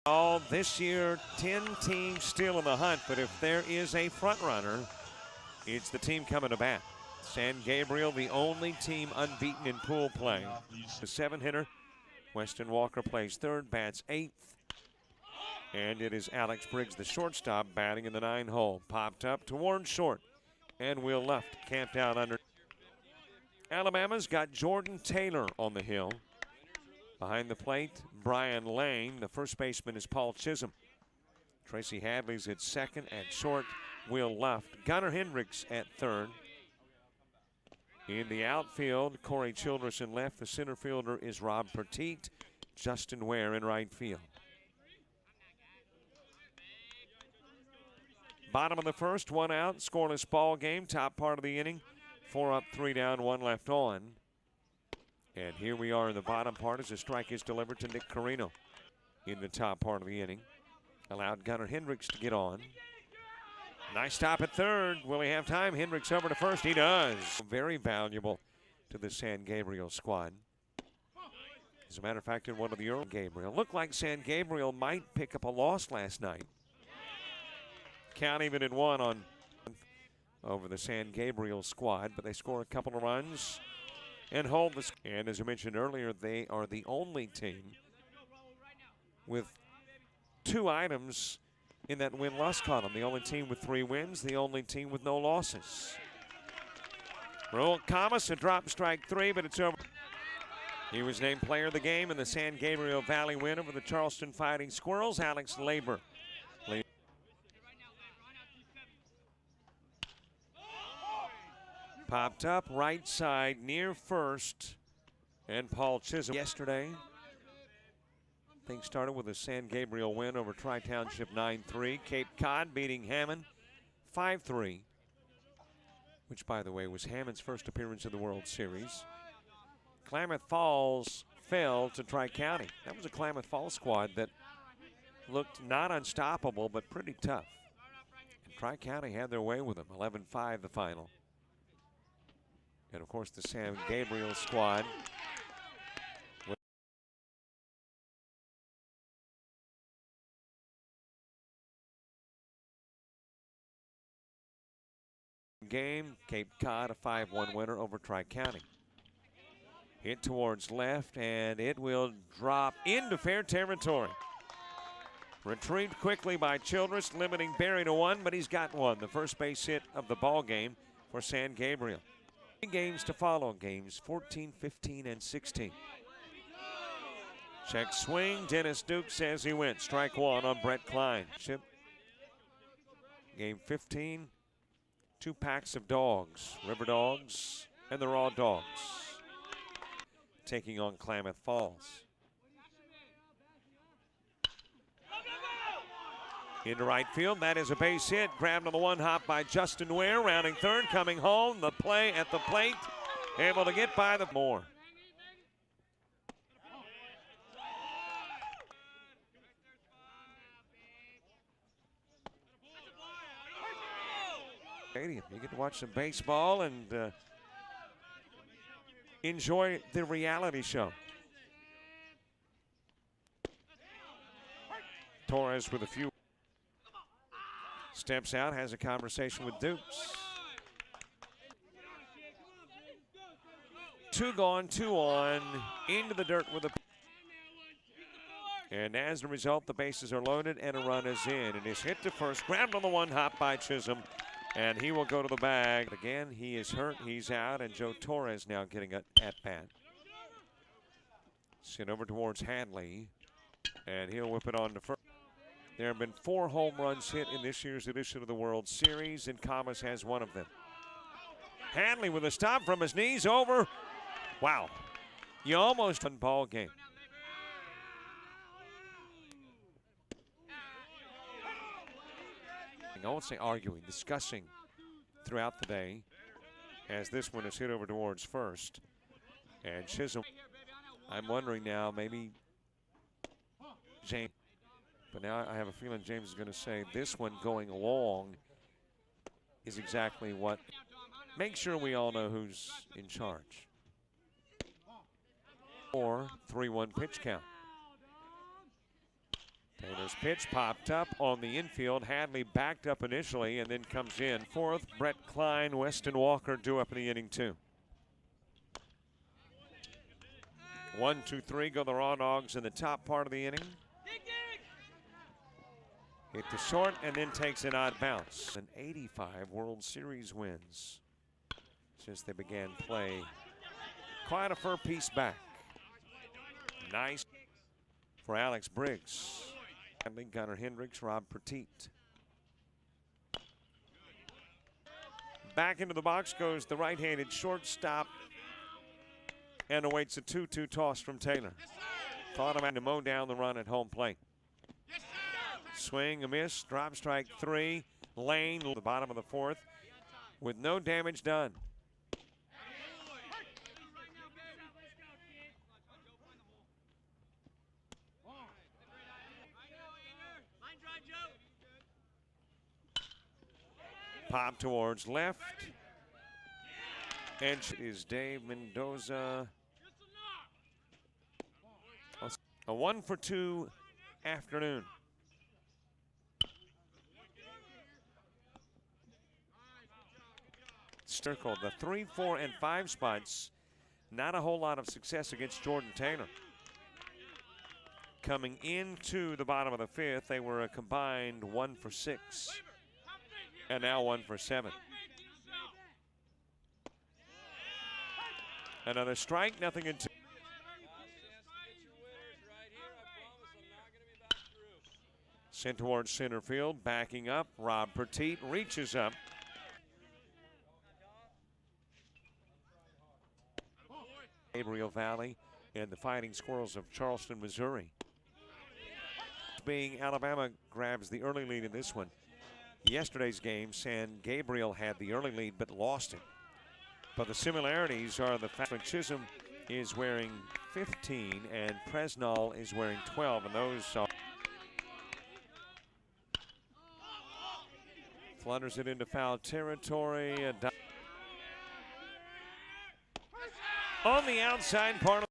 All this year, 10 teams still in the hunt, but if there is a front runner, it's the team coming to bat. San Gabriel, the only team unbeaten in pool play. The 7-hitter, Weston Walker, plays third, bats 8th. And it is Alex Briggs, the shortstop, batting in the 9-hole. Popped up towards short and wheel left, camped out under. Alabama's got Jordan Taylor on the hill. Behind the plate, Brian Lane. The first baseman is Paul Chisholm. Tracy Hadley's at second, at short, wheel left. Gunnar Hendricks at third. In the outfield, Corey Childress in left. The center fielder is Rob Petit. Justin Ware in right field. Bottom of the first, 1 out, scoreless ball game. Top part of the inning, 4 up, 3 down, 1 left on. And here we are in the bottom part as a strike is delivered to Nick Carino in the top part of the inning. Allowed Gunnar Hendricks to get on. Nice stop at third. Will he have time? Hendricks over to first. He does. Very valuable to the San Gabriel squad. As a matter of fact, in one of the early Gabriel, looked like San Gabriel might pick up a loss last night. Count even in 1 on over the San Gabriel squad, but they score a couple of runs and hold this. And as I mentioned earlier, they are the only team with 2 items in that win-loss column. The only team with 3 wins, the only team with no losses. Roel Camas, a drop strike 3, but it's over. He was named player of the game in the San Gabriel Valley win over the Charleston Fighting Squirrels. Alex Labor. Popped up right side near first, and Paul Chisholm yesterday. Things started with a San Gabriel win over Tri-Township 9-3. Cape Cod beating Hammond 5-3, which by the way was Hammond's first appearance in the World Series. Klamath Falls fell to Tri-County. That was a Klamath Falls squad that looked not unstoppable but pretty tough. And Tri-County had their way with them, 11-5 the final. And of course the San Gabriel squad game. Cape Cod a 5-1 winner over Tri-County. Hit towards left, and it will drop into fair territory. Retrieved quickly by Childress, limiting Berry to 1, but he's got 1. The first base hit of the ball game for San Gabriel. Games to follow, games 14, 15, and 16. Check swing. Dennis Duke says he went. Strike 1 on Brett Klein. Chip. Game 15. 2 packs of dogs. River Dogs and the Rawdogs taking on Klamath Falls. Into right field, that is a base hit. Grabbed on the 1-hop by Justin Ware, rounding third, coming home. The play at the plate, able to get by the more. You get to watch some baseball and enjoy the reality show. Torres with a few. Steps out, has a conversation with Dukes. 2 gone, 2 on, into the dirt with a. And as a result, the bases are loaded and a run is in. It is hit to first, grabbed on the 1-hop by Chisholm, and he will go to the bag. Again, he is hurt, he's out, and Joe Torres now getting an at-bat. Sent over towards Hadley, and he'll whip it on to first. There have been 4 home runs hit in this year's edition of the World Series, and Camas has 1 of them. Hadley with a stop from his knees over. Wow. You almost won ball game. I won't say arguing, discussing throughout the day as this one is hit over towards first. And Chisholm, I'm wondering now, maybe James. But now I have a feeling James is going to say this one going long is exactly what. Make sure we all know who's in charge. 3-1 pitch count. Taylor's pitch popped up on the infield. Hadley backed up initially and then comes in. Fourth, Brett Klein, Weston Walker due up in the inning too. 1, 2, 3 go the Rawdogs in the top part of the inning. Hit the short and then takes an odd bounce. An 85 World Series wins since they began play. Quite a fur piece back. Nice for Alex Briggs. Gunnar Hendricks, Rob Petit. Back into the box goes the right-handed shortstop and awaits a 2-2 toss from Taylor. Thought about to mow down the run at home plate. Swing, a miss, drop strike 3. Lane, the bottom of the fourth, with no damage done. Pop towards left. And is Dave Mendoza. A 1-for-2 afternoon. Circled the 3, 4, and 5 spots. Not a whole lot of success against Jordan Taylor. Coming into the bottom of the fifth, they were a combined 1 for 6. And now 1 for 7. Another strike, nothing in 2. Sent towards center field, backing up. Rob Petit reaches up. Gabriel Valley and the Fighting Squirrels of Charleston, Missouri. Being Alabama grabs the early lead in this one. Yesterday's game, San Gabriel had the early lead but lost it. But the similarities are the fact that Chisholm is wearing 15 and Presnall is wearing 12, and those are flutters it into foul territory. On the outside part of